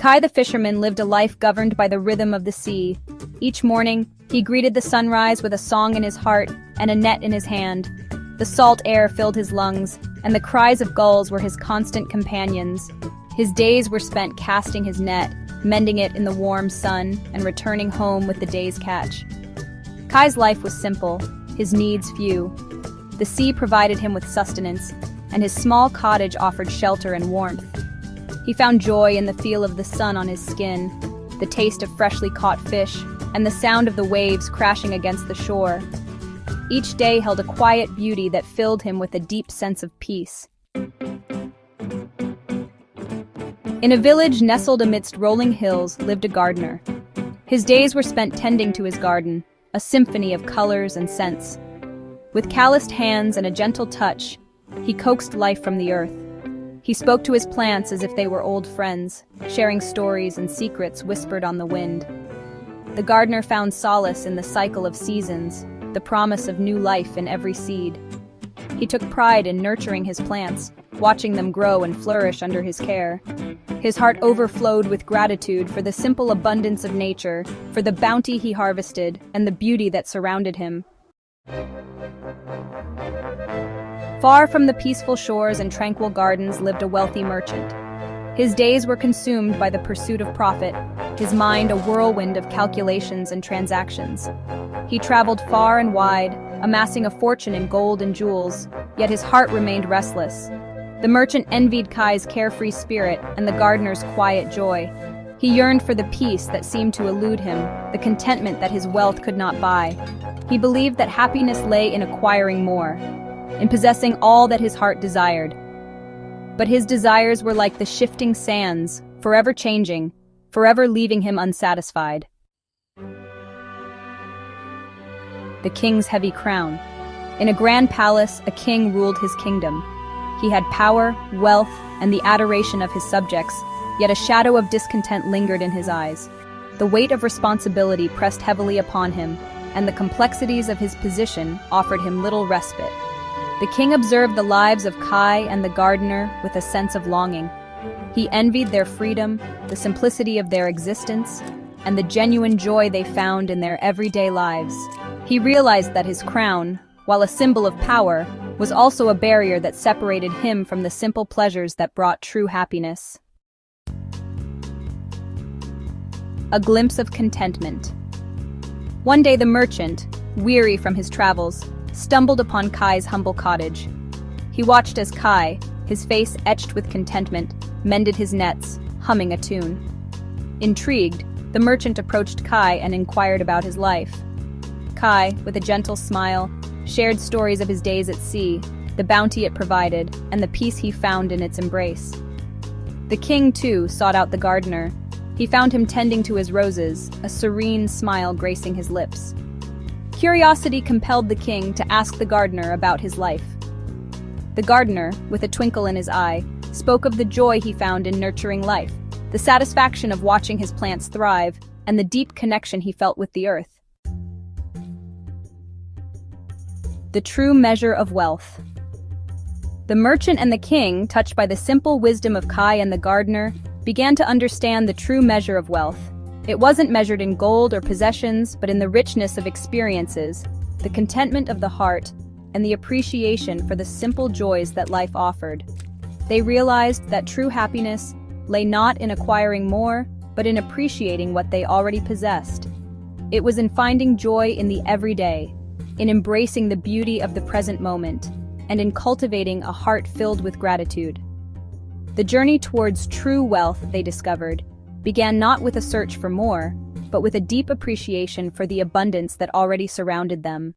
Kai the fisherman lived a life governed by the rhythm of the sea. Each morning, he greeted the sunrise with a song in his heart and a net in his hand. The salt air filled his lungs, and the cries of gulls were his constant companions. His days were spent casting his net, mending it in the warm sun, and returning home with the day's catch. Kai's life was simple, his needs few. The sea provided him with sustenance, and his small cottage offered shelter and warmth. He found joy in the feel of the sun on his skin, the taste of freshly caught fish, and the sound of the waves crashing against the shore. Each day held a quiet beauty that filled him with a deep sense of peace. In a village nestled amidst rolling hills lived a gardener. His days were spent tending to his garden, a symphony of colors and scents. With calloused hands and a gentle touch, he coaxed life from the earth. He spoke to his plants as if they were old friends, sharing stories and secrets whispered on the wind. The gardener found solace in the cycle of seasons, the promise of new life in every seed. He took pride in nurturing his plants, watching them grow and flourish under his care. His heart overflowed with gratitude for the simple abundance of nature, for the bounty he harvested, and the beauty that surrounded him. Far from the peaceful shores and tranquil gardens lived a wealthy merchant. His days were consumed by the pursuit of profit, his mind a whirlwind of calculations and transactions. He traveled far and wide, amassing a fortune in gold and jewels, yet his heart remained restless. The merchant envied Kai's carefree spirit and the gardener's quiet joy. He yearned for the peace that seemed to elude him, the contentment that his wealth could not buy. He believed that happiness lay in acquiring more, in possessing all that his heart desired. But his desires were like the shifting sands, forever changing, forever leaving him unsatisfied. The king's heavy crown. In a grand palace, a king ruled his kingdom. He had power, wealth, and the adoration of his subjects, yet a shadow of discontent lingered in his eyes. The weight of responsibility pressed heavily upon him, and the complexities of his position offered him little respite. The king observed the lives of Kai and the gardener with a sense of longing. He envied their freedom, the simplicity of their existence, and the genuine joy they found in their everyday lives. He realized that his crown, while a symbol of power, was also a barrier that separated him from the simple pleasures that brought true happiness. A glimpse of contentment. One day the merchant, weary from his travels, stumbled upon Kai's humble cottage. He watched as Kai, his face etched with contentment, mended his nets, humming a tune. Intrigued, the merchant approached Kai and inquired about his life. Kai, with a gentle smile, shared stories of his days at sea, the bounty it provided, and the peace he found in its embrace. The king, too, sought out the gardener. He found him tending to his roses, a serene smile gracing his lips. Curiosity compelled the king to ask the gardener about his life. The gardener, with a twinkle in his eye, spoke of the joy he found in nurturing life, the satisfaction of watching his plants thrive, and the deep connection he felt with the earth. The true measure of wealth. The merchant and the king, touched by the simple wisdom of Kai and the gardener, began to understand the true measure of wealth. It wasn't measured in gold or possessions, but in the richness of experiences, the contentment of the heart, and the appreciation for the simple joys that life offered. They realized that true happiness lay not in acquiring more, but in appreciating what they already possessed. It was in finding joy in the everyday, in embracing the beauty of the present moment, and in cultivating a heart filled with gratitude. The journey towards true wealth, they discovered, began not with a search for more, but with a deep appreciation for the abundance that already surrounded them.